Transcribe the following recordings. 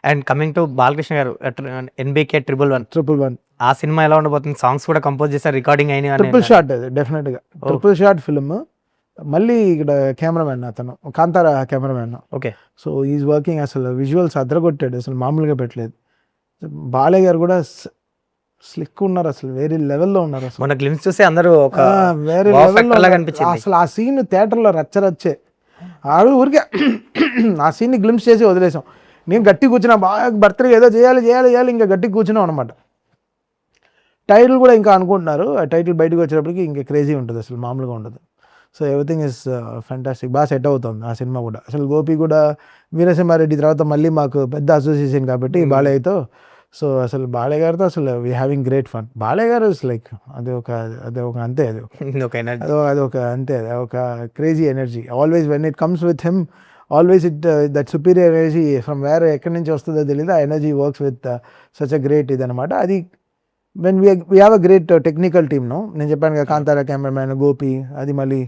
And coming to Balakrishna గారు, NBK 111 ఆ cinema ఎలా ఉండబోతుంది? సాంగ్స్ కూడా కంపోజ్ చేశారు, రికార్డింగ్ అయిన ట్రిపుల్ షాట్ అది డెఫినెట్గా ట్రిపుల్ షాట్ ఫిల్మ్. మళ్ళీ ఇక్కడ కెమెరామెన్ అతను Kantara cameraman. Okay. So is working, అసలు విజువల్స్ అదరగొట్టాడు, అసలు మామూలుగా పెట్టలేదు. బాలయ్య గారు కూడా స్లిక్ ఉన్నారు, అసలు వేరే లెవెల్లో ఉన్నారు. అసలు మన గ్లిమ్స్ చూస్తే అందరూ ఒక వేరే లెవెల్లో కనిపించింది. అసలు ఆ సీన్ థియేటర్లో రచ్చరచ్చే. ఆడు ఊరికే ఆ సీన్ని గ్లిమ్స్ చేసి వదిలేసాం. నేను గట్టి కూర్చున్నా, బాగా బర్త్డే ఏదో చేయాలి చేయాలి చేయాలి, ఇంకా గట్టి కూర్చున్నాం అనమాట. టైటిల్ కూడా ఇంకా అనుకుంటున్నారు, ఆ టైటిల్ బయటకు వచ్చేటప్పటికి ఇంకా క్రేజీ ఉంటుంది, అసలు మామూలుగా ఉండదు. సో ఎవ్రీథింగ్ ఇస్ ఫ్యాంటాస్టిక్, బాగా సెట్ అవుతుంది ఆ సినిమా కూడా. అసలు గోపి కూడా వీరసింహారెడ్డి తర్వాత మళ్ళీ మాకు పెద్ద అసోసియేషన్ కాబట్టి బాలయ్యతో. సో అసలు బాలయ్య గారితో అసలు we having great fun. Balayya garu is like అది ఒక అంతే, అది ఒక crazy energy. Always when it comes with him, always that superior energy from where ఎక్కడి నుంచి వస్తుందో తెలియదు, ఆ energy works with such a great ఇదనమాట. అది when we have a great technical టీమ్ను, నేను చెప్పాను కదా, కాంతారా కెమెరామ్యాన్ గోపి, అది మళ్ళీ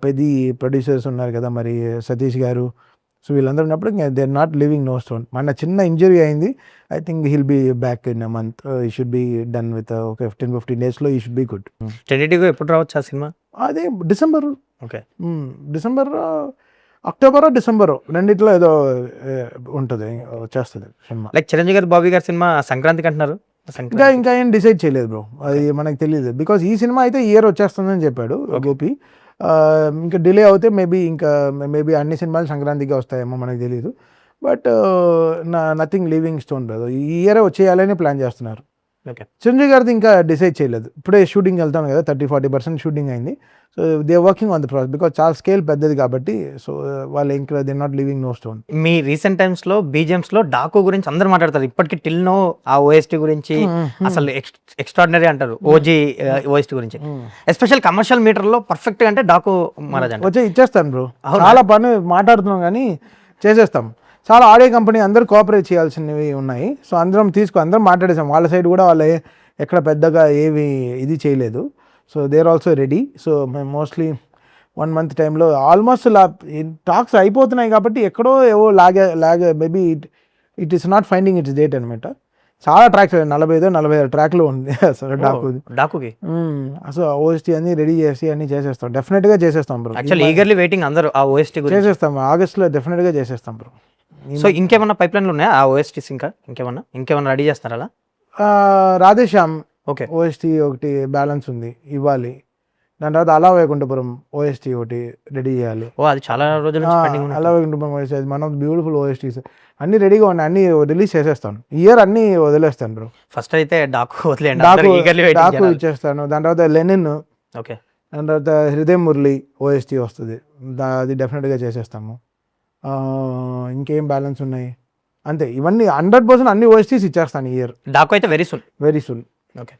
పెద్ద ప్రొడ్యూసర్స్ ఉన్నారు కదా, మరి సతీష్ గారు. సో వీళ్ళందరూ ఉన్నప్పుడు they are not living no stone. మన చిన్న ఇంజరీ అయింది, I think he'll be back in a month. ఈ షుడ్ బీ డన్ విత్ ఒక 15 daysలో ఈ షుడ్ బీ గుడ్. టెంటేటివ్గా ఎప్పుడు రావచ్చు ఆ సినిమా? అదే డిసెంబర్. ఓకే. డిసెంబర్, అక్టోబరో డిసెంబరో రెండిట్లో ఏదో ఉంటుంది, వచ్చేస్తుంది సినిమా. లైక్ చిరంజీవి గారు, బాబీ గారి సినిమా సంక్రాంతికి అంటున్నారు. ఇంకా ఏం డిసైడ్ చేయలేదు బ్రో, అది మనకు తెలియదు. బికాజ్ ఈ సినిమా అయితే ఇయర్ వచ్చేస్తుందని చెప్పాడు గోపి. ఇంకా డిలే అవుతే మేబీ అన్ని సినిమాలు సంక్రాంతికి వస్తాయేమో, మనకు తెలియదు. But nothing leaving stone bro, ఈ ఇయరే వచ్చేయాలని ప్లాన్ చేస్తున్నారు. ఓకే. చిరంజీవి గారిది ఇంకా డిసైడ్ చేయలేదు, ఇప్పుడే షూటింగ్ వెళ్తాం కదా, 30-40% షూటింగ్ అయింది. So they working on the process, because చాలా స్కేల్ పెద్దది కాబట్టి. సో వాళ్ళు ఇంకా they not living no stone. మీ రీసెంట్ టైమ్స్లో బీజిఎమ్స్లో డాకు గురించి అందరూ మాట్లాడతారు, ఇప్పటికి టిల్ నో ఆ ఓఎస్టీ గురించి అసలు ఎక్స్ట్రాడినరీ అంటారు, ఓజీ ఓఎస్టీ గురించి. ఎస్పెషల్ కమర్షియల్ మీటర్లో పర్ఫెక్ట్గా అంటే డాకు మహారాజ్ అంటే వచ్చి ఇచ్చేస్తాను బ్రో, చాలా పని మాట్లాడుతున్నాం కానీ చేసేస్తాం. చాలా ఆడియో కంపెనీ అందరూ కోఆపరేట్ చేయాల్సినవి ఉన్నాయి. సో అందరం మాట్లాడేసాం, వాళ్ళ సైడ్ కూడా వాళ్ళు ఎక్కడ పెద్దగా ఏవి ఇది చేయలేదు. So they are also ready. So మేము మోస్ట్లీ 1 month టైంలో ఆల్మోస్ట్ టాక్స్ అయిపోతున్నాయి కాబట్టి ఎక్కడో ఏవో లాగే maybe it is not finding its date అనమాట. చాలా ట్రాక్స్ 45 ట్రాక్లు ఉంది అసలు డాకుకి. అసలు ఓఎస్టీ అన్ని రెడీ చేసి అన్ని చేసేస్తాం, డెఫినెట్గా చేసేస్తాం బ్రో. యాక్చువల్లీ ఈగర్లీ వెయిటింగ్ అందరూ ఆ ఓఎస్టీ గురించి. చేసేస్తాం, ఆగస్ట్లో డెఫినెట్గా చేసేస్తాం బ్రో. సో ఇంకేమన్నా పైప్ లైన్లు ఉన్నాయా ఆ ఓఎస్టీస్? ఇంకేమన్నా రెడీ చేస్తారా అలా? రాధేశ్యామ్ ఓకే ఓఎస్టీ ఒకటి బ్యాలెన్స్ ఉంది, ఇవ్వాలి. దాని తర్వాత అలా వైకుంఠపురం ఓఎస్టీ ఒకటి రెడీ చేయాలి. అది చాలా రోజుల నుంచి పెండింగ్ ఉంది. అలా వైకుంఠపురం ఓఎస్టీ, అది వన్ ఆఫ్ బ్యూటిఫుల్ ఓఎస్టీస్. అన్ని రెడీగా ఉన్నాయి, అన్ని రిలీజ్ చేసేస్తాను, ఇయర్ అన్ని వదిలేస్తాను బ్రో. ఫస్ట్ అయితే డాకు వదిలేండి, డాకు ఇచ్చేస్తాను. దాని తర్వాత లెనిన్, ఓకే. దాని తర్వాత హృదయ మురళి ఓఎస్టీ వస్తుంది, అది డెఫినెట్గా చేసేస్తాము. ఇంకేం బ్యాలెన్స్ ఉన్నాయి అంతే, ఇవన్నీ 100% అన్ని ఓఎస్టీస్ ఇచ్చేస్తాను ఇయర్. డాకు అయితే వెరీ సూన్. ఓకే.